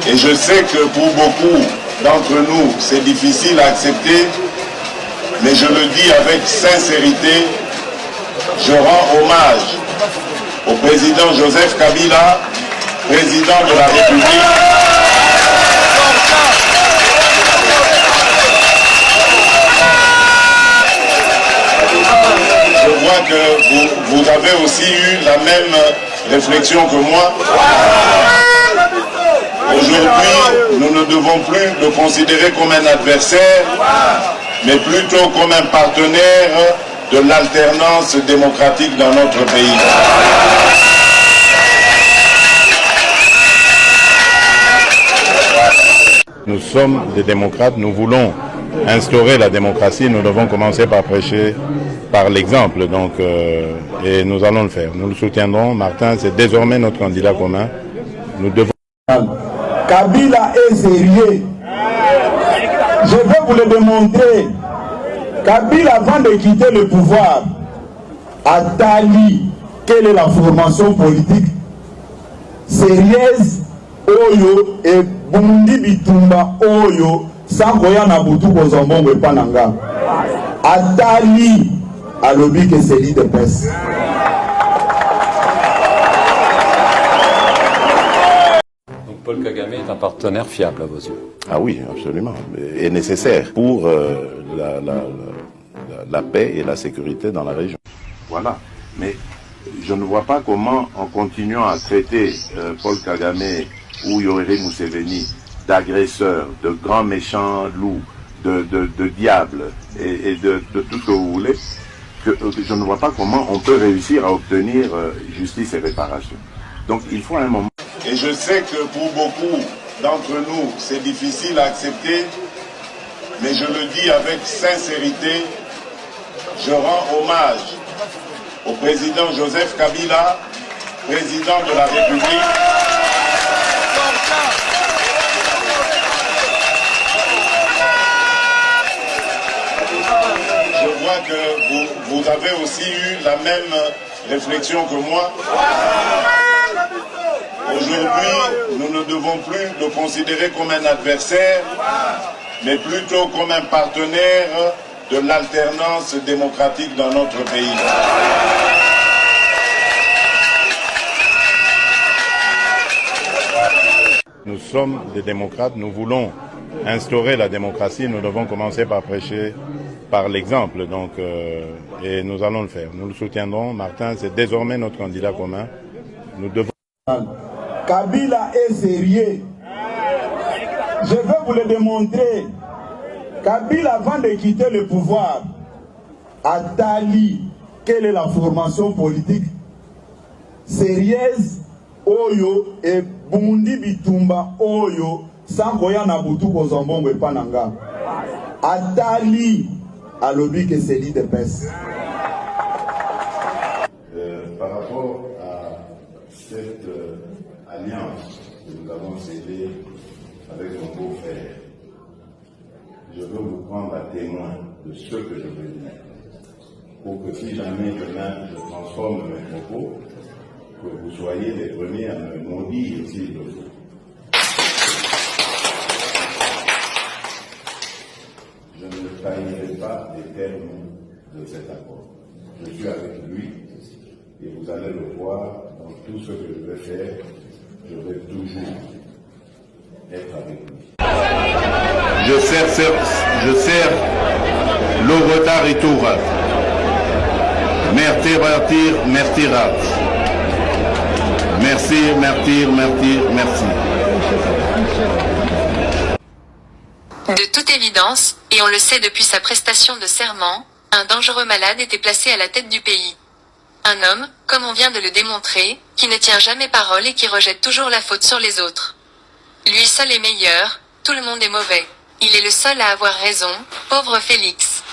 Et je sais que pour beaucoup d'entre nous, c'est difficile à accepter, mais je le dis avec sincérité, je rends hommage au président Joseph Kabila, président de la République. Je vois que vous avez aussi eu la même réflexion que moi. Aujourd'hui, nous ne devons plus le considérer comme un adversaire, mais plutôt comme un partenaire de l'alternance démocratique dans notre pays. Nous sommes des démocrates, nous voulons instaurer la démocratie, nous devons commencer par prêcher par l'exemple, donc, et nous allons le faire. Nous le soutiendrons. Martin, c'est désormais notre candidat commun. Nous devons... Kabila est sérieux. Je vais vous le démontrer. Kabila, avant de quitter le pouvoir, a tali quelle est la formation politique sérieuse oyo et bundi bitumba oyo sangoya na butu kozambongo epananga atali alobi que c'est l'idée de presse. Donc Paul Kagame est un partenaire fiable à vos yeux? Ah oui, absolument, et nécessaire pour la paix et la sécurité dans la région. Voilà, mais je ne vois pas comment, en continuant à traiter Paul Kagame ou Yoweri Museveni d'agresseurs, de grands méchants loups, de diables et de tout ce que vous voulez, que je ne vois pas comment on peut réussir à obtenir justice et réparation. Donc il faut un moment. Et je sais que pour beaucoup d'entre nous, c'est difficile à accepter, mais je le dis avec sincérité, je rends hommage au président Joseph Kabila, président de la République. Je vois que vous avez aussi eu la même réflexion que moi. Aujourd'hui, nous ne devons plus le considérer comme un adversaire, mais plutôt comme un partenaire de l'alternance démocratique dans notre pays. Nous sommes des démocrates, nous voulons instaurer la démocratie, nous devons commencer par prêcher par l'exemple, donc, et nous allons le faire. Nous le soutiendrons. Martin, c'est désormais notre candidat commun. Nous devons... Kabila est sérieux. Je vais vous le démontrer. Kabila, avant de quitter le pouvoir, a tali quelle est la formation politique sérieuse oyo et bundi bitumba oyo sangoya na butu kozambongo epananga atali alobi que c'est l'idée de presse. Par rapport à cette alliance que nous avons scellée avec mon beau-frère, je veux vous prendre à témoin de ce que je veux dire, pour que si jamais demain je transforme mes propos, que vous soyez les premiers à me maudire s'il le faut. Je ne taillerai pas les termes de cet accord. Je suis avec lui et vous allez le voir dans tout ce que je vais faire. Je vais toujours être avec lui. Je sers le retard et tout. Merci. De toute évidence, et on le sait depuis sa prestation de serment, un dangereux malade était placé à la tête du pays. Un homme, comme on vient de le démontrer, qui ne tient jamais parole et qui rejette toujours la faute sur les autres. Lui seul est meilleur, tout le monde est mauvais. Il est le seul à avoir raison, pauvre Félix.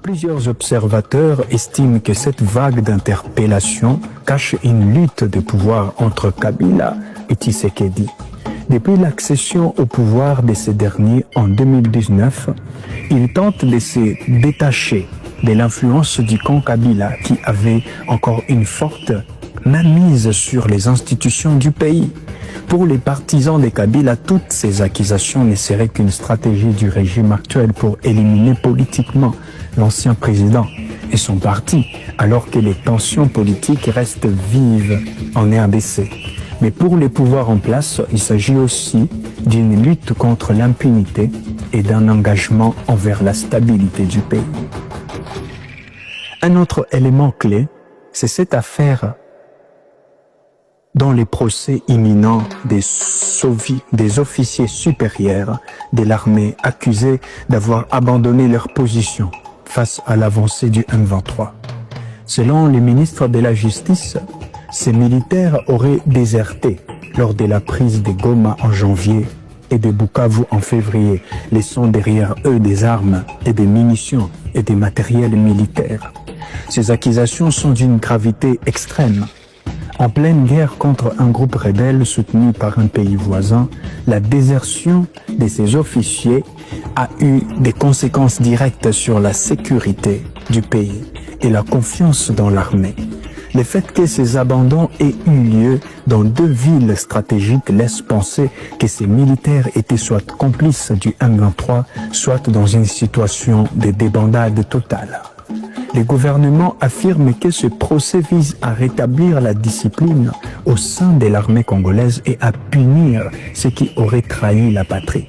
Plusieurs observateurs estiment que cette vague d'interpellations cache une lutte de pouvoir entre Kabila et Tshisekedi. Depuis l'accession au pouvoir de ces derniers en 2019, ils tentent de se détacher de l'influence du camp Kabila qui avait encore une forte mainmise sur les institutions du pays. Pour les partisans de Kabila, toutes ces accusations ne seraient qu'une stratégie du régime actuel pour éliminer politiquement l'ancien président et son parti, alors que les tensions politiques restent vives en RDC. Mais pour les pouvoirs en place, il s'agit aussi d'une lutte contre l'impunité et d'un engagement envers la stabilité du pays. Un autre élément clé, c'est cette affaire dans les procès imminents des officiers supérieurs de l'armée accusés d'avoir abandonné leur position face à l'avancée du M23. Selon le ministre de la Justice, ces militaires auraient déserté lors de la prise de Goma en janvier et de Bukavu en février, laissant derrière eux des armes et des munitions et des matériels militaires. Ces accusations sont d'une gravité extrême. En pleine guerre contre un groupe rebelle soutenu par un pays voisin, la désertion de ces officiers a eu des conséquences directes sur la sécurité du pays et la confiance dans l'armée. Le fait que ces abandons aient eu lieu dans deux villes stratégiques laisse penser que ces militaires étaient soit complices du M23, soit dans une situation de débandade totale. Le gouvernement affirme que ce procès vise à rétablir la discipline au sein de l'armée congolaise et à punir ceux qui auraient trahi la patrie.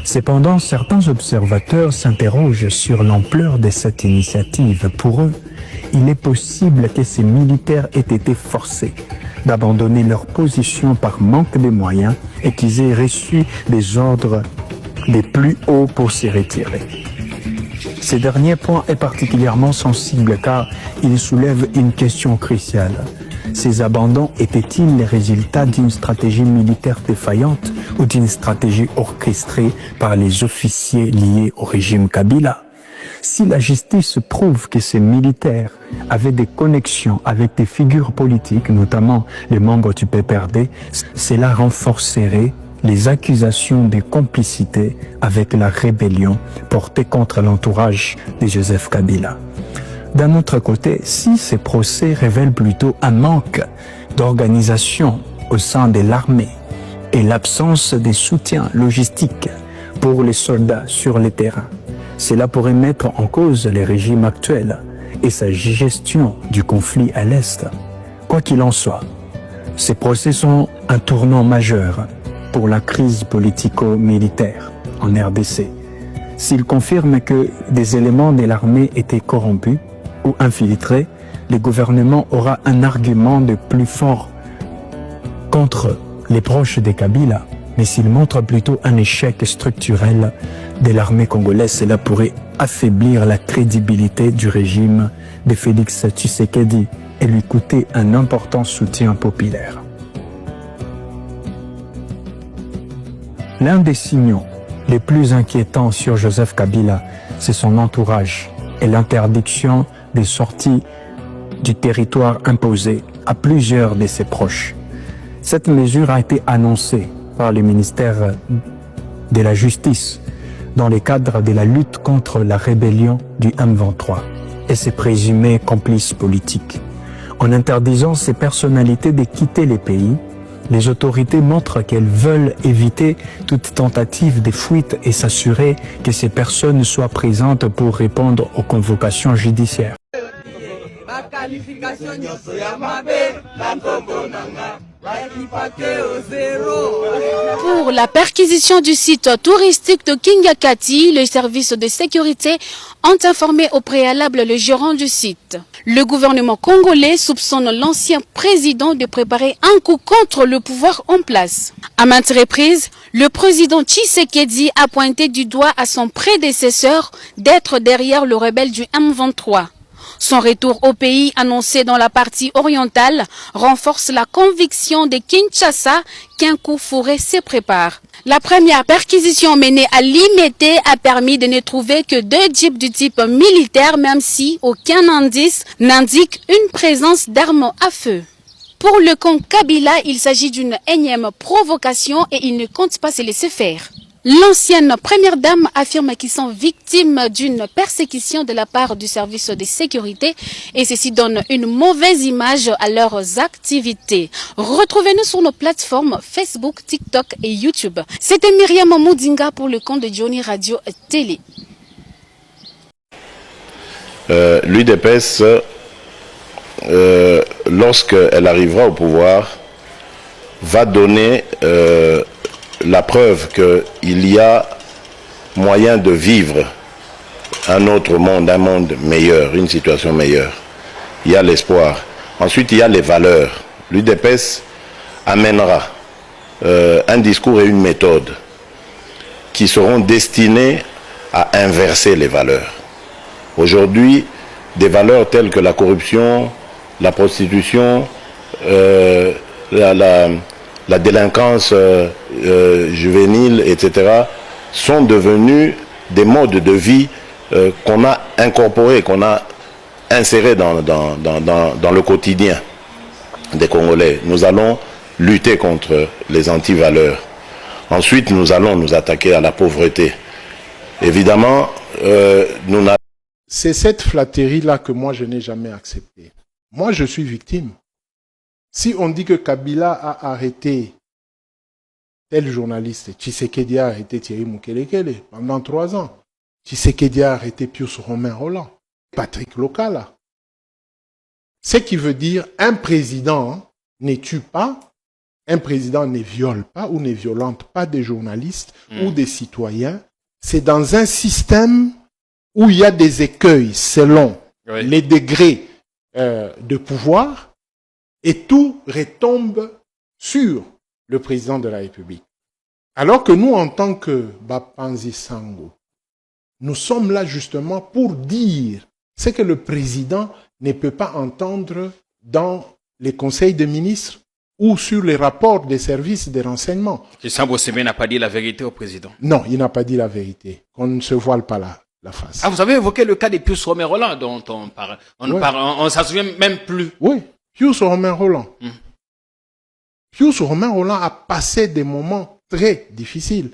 Cependant, certains observateurs s'interrogent sur l'ampleur de cette initiative. Pour eux, il est possible que ces militaires aient été forcés d'abandonner leur position par manque de moyens et qu'ils aient reçu des ordres des plus hauts pour se retirer. Ce dernier point est particulièrement sensible car il soulève une question cruciale. Ces abandons étaient-ils les résultats d'une stratégie militaire défaillante ou d'une stratégie orchestrée par les officiers liés au régime Kabila? Si la justice prouve que ces militaires avaient des connexions avec des figures politiques, notamment les membres du PPRD, cela renforcerait les accusations de complicité avec la rébellion portée contre l'entourage de Joseph Kabila. D'un autre côté, si ces procès révèlent plutôt un manque d'organisation au sein de l'armée et l'absence de soutien logistique pour les soldats sur le terrain, cela pourrait mettre en cause le régime actuel et sa gestion du conflit à l'Est. Quoi qu'il en soit, ces procès sont un tournant majeur pour la crise politico-militaire en RDC. S'ils confirment que des éléments de l'armée étaient corrompus ou infiltrés, le gouvernement aura un argument de plus fort contre les proches de Kabila. Mais s'il montre plutôt un échec structurel de l'armée congolaise, cela pourrait affaiblir la crédibilité du régime de Félix Tshisekedi et lui coûter un important soutien populaire. L'un des signaux les plus inquiétants sur Joseph Kabila, c'est son entourage et l'interdiction des sorties du territoire imposée à plusieurs de ses proches. Cette mesure a été annoncée par le ministère de la Justice dans le cadre de la lutte contre la rébellion du M23 et ses présumés complices politiques. En interdisant ces personnalités de quitter les pays, les autorités montrent qu'elles veulent éviter toute tentative de fuite et s'assurer que ces personnes soient présentes pour répondre aux convocations judiciaires. Pour la perquisition du site touristique de Kingakati, les services de sécurité ont informé au préalable le gérant du site. Le gouvernement congolais soupçonne l'ancien président de préparer un coup contre le pouvoir en place. À maintes reprises, le président Tshisekedi a pointé du doigt à son prédécesseur d'être derrière le rebelle du M23. Son retour au pays annoncé dans la partie orientale renforce la conviction de Kinshasa qu'un coup fourré se prépare. La première perquisition menée à Limete a permis de ne trouver que 2 jeeps du type militaire, même si aucun indice n'indique une présence d'armes à feu. Pour le camp Kabila, il s'agit d'une énième provocation et il ne compte pas se laisser faire. L'ancienne première dame affirme qu'ils sont victimes d'une persécution de la part du service de sécurité et ceci donne une mauvaise image à leurs activités. Retrouvez-nous sur nos plateformes Facebook, TikTok et YouTube. C'était Myriam Moudinga pour le compte de Johnny Radio Télé. L'UDPS, lorsqu'elle arrivera au pouvoir, va donner la preuve qu'il y a moyen de vivre un autre monde, un monde meilleur, une situation meilleure. Il y a l'espoir. Ensuite, il y a les valeurs. L'UDPS amènera un discours et une méthode qui seront destinés à inverser les valeurs. Aujourd'hui, des valeurs telles que la corruption, la prostitution, la délinquance juvénile, etc., sont devenus des modes de vie qu'on a incorporés, qu'on a insérés dans le quotidien des Congolais. Nous allons lutter contre les anti-valeurs. Ensuite, nous allons nous attaquer à la pauvreté. Évidemment, c'est cette flatterie-là que moi, je n'ai jamais acceptée. Moi, je suis victime. Si on dit que Kabila a arrêté tel journaliste, Tshisekedi a arrêté Thierry Mukelekele pendant 3 ans, Tshisekedi a arrêté Pius Romain Roland, Patrick Lokala. Ce qui veut dire un président ne tue pas, un président ne viole pas ou ne violente pas des journalistes ou des citoyens. C'est dans un système où il y a des écueils selon les degrés de pouvoir. Et tout retombe sur le président de la République. Alors que nous, en tant que Bapanzi Sango, nous sommes là justement pour dire ce que le président ne peut pas entendre dans les conseils des ministres ou sur les rapports des services de renseignement. Sambo Sebe n'a pas dit la vérité au président. Non, il n'a pas dit la vérité. Qu'on ne se voile pas la face. Ah, vous avez évoqué le cas de Pius Romain Roland dont on parle. On s'en souvient même plus. Oui. Pius Romain Roland. Pius Romain Roland a passé des moments très difficiles.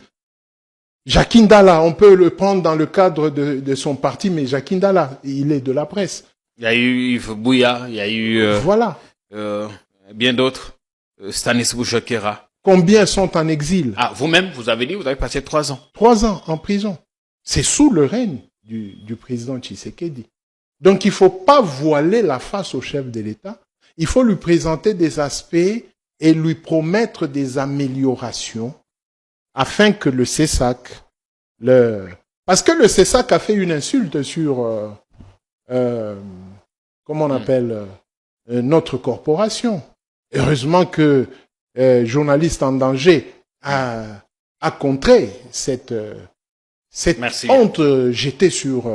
Jacques Ndala, on peut le prendre dans le cadre de son parti, mais Jacques Ndala, il est de la presse. Il y a eu Yves Bouya, il y a eu voilà. Bien d'autres. Stanis Bouchekera. Combien sont en exil? Ah, vous-même, vous avez dit, vous avez passé 3 ans. 3 ans en prison. C'est sous le règne du président Tshisekedi. Donc il ne faut pas voiler la face au chef de l'État. Il faut lui présenter des aspects et lui promettre des améliorations afin que le CESAC, parce que le CESAC a fait une insulte sur, comment on appelle, notre corporation. Heureusement que Journaliste en danger a contré cette honte jetée sur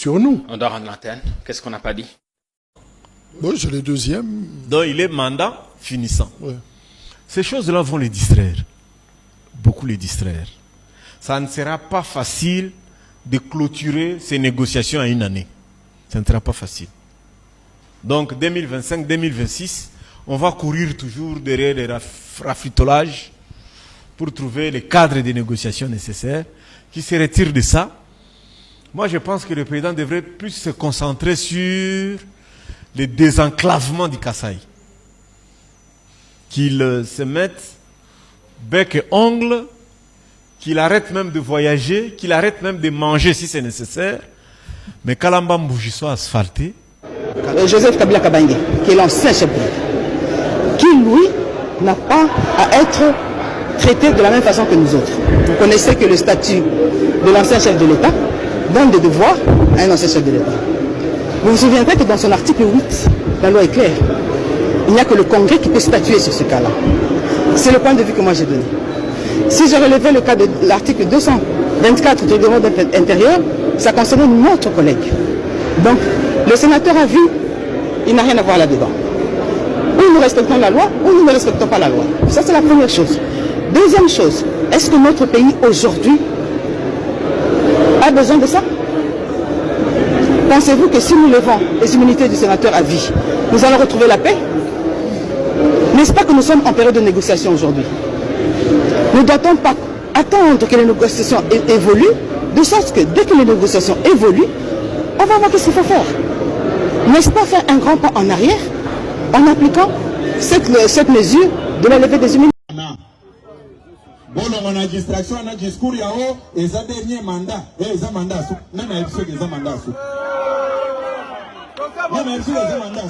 nous. On doit rendre l'antenne. Qu'est-ce qu'on n'a pas dit? Bon, c'est le deuxième. Donc il est mandat finissant. Ouais. Ces choses-là vont les distraire. Beaucoup les distraire. Ça ne sera pas facile de clôturer ces négociations à 1 année. Ça ne sera pas facile. Donc 2025, 2026, on va courir toujours derrière les rafistolages pour trouver les cadres de négociations nécessaires qui se retirent de ça. Moi, je pense que le président devrait plus se concentrer sur le désenclavement du Kasaï. Qu'il se mette bec et ongle, qu'il arrête même de voyager, qu'il arrête même de manger si c'est nécessaire. Mais Kalamba Mbouji soit asphalté. Joseph Kabila Kabange, qui est l'ancien chef d'État, qui lui n'a pas à être traité de la même façon que nous autres. Vous connaissez que le statut de l'ancien chef de l'État donne des devoirs à un ancien chef de l'État. Vous vous souviendrez que dans son article 8, la loi est claire. Il n'y a que le Congrès qui peut statuer sur ce cas-là. C'est le point de vue que moi j'ai donné. Si je relevais le cas de l'article 224 du règlement intérieur, ça concernait notre collègue. Donc, le sénateur a vu, il n'a rien à voir là-dedans. Ou nous respectons la loi, ou nous ne respectons pas la loi. Ça, c'est la première chose. Deuxième chose, est-ce que notre pays, aujourd'hui, a besoin de ça? Pensez-vous que si nous levons les immunités du sénateur à vie, nous allons retrouver la paix? N'est-ce pas que nous sommes en période de négociation aujourd'hui? Ne doit-on pas attendre que les négociations évoluent, de sorte que dès que les négociations évoluent, on va voir ce qu'il faut faire. N'est-ce pas faire un grand pas en arrière en appliquant cette mesure de la levée des immunités? Bon, on a distraction, on a discours, et ça dernier mandat, et ça mandat, même avec ceux qui ont mandat. Même avec ceux qui ont mandat.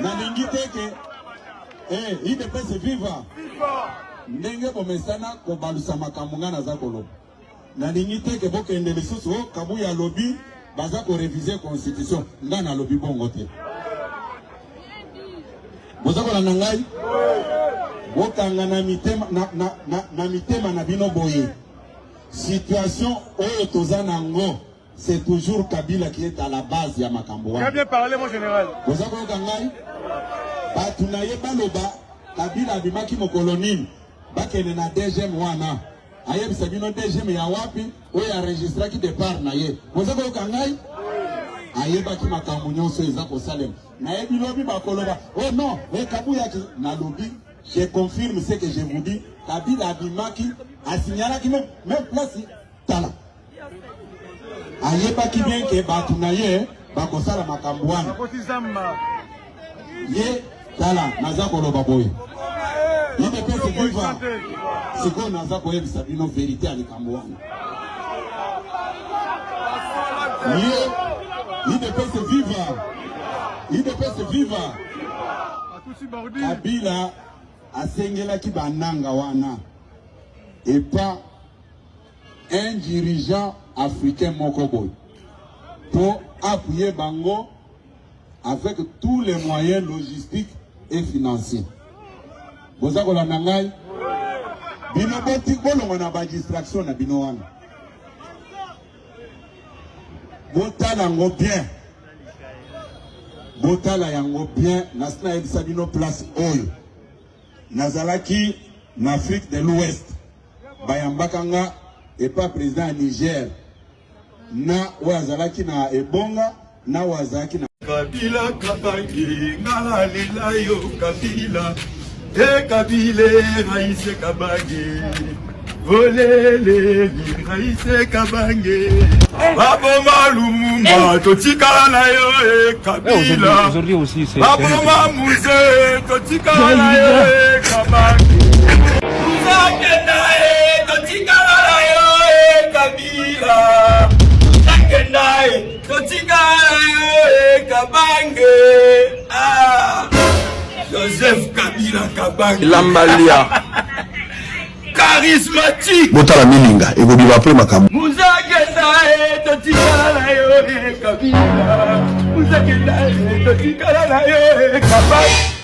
Nalingite que, il ne peut se vivre. Ndenge bomesana ko balusa makamunga na zakolo. Nalingite que boke ndele susu kabuya lobby baza ko réviser constitution ngana lobby bongote. Bozakola nangai bokanga na mitema na mitema na bino boye. Situation oyo tozana ngo, c'est toujours Kabila qui est à la base ya makambo wana. Bien parlé mon général. Bozakola ngai batunaye baloba Kabila abimaki mokolonini bakene na DGM wana. Ayeb sabino DGM ya wapi oyo enregistraki départ na ye. Bozakola ngai ayebaki makambo nyonso eza ko Salem. Na ebilobi bakoloba oh non Kabuya na lobi. Je confirme ce que je vous dis. Kabila abimaki asignalaki même place tala. Ayebaki bien que batunaye bakosala makambo wana. Ye tala naza koloba boye. Il ne peut se vivre. C'est qu'on naza koyebisa bino vérité à likambo wana. Il ne peut se vivre. Il ne peut se vivre. Kabila asengelaki bananga wana et pas un dirigeant africain mokoboy pour appuyer bango avec tous les moyens logistiques et financiers. Bozakola nangai bino boti bolongo na ba distraction na bino wana. Botala ngo bien. Botala yango bien nasna ebisa bino place oyo. Nazalaki en Afrique de l'Ouest. Bayambakanga et pas président Niger. Na wazalaki na Ebonga, na wazalaki na Kabila Kabange, ngala lilayo Kabila. Kabila Raïse Kabange. Olele Raïse Kabange. Baboma Lumumba, Totikala na yo Kabila. Aujourd'hui aussi c'est Baboma Mouze, Totikala na yo Kabange. Muzakenda Totikala na yo Kabila. Muzakenda Totikala na yo Kabange. Ah, Joseph Kabila Kabange. Lambalia. Charismatique. Botala mininga ego biba après makambo. Muzakenda totikala na yo Kabila. Muzakenda totikala na yo Kabila.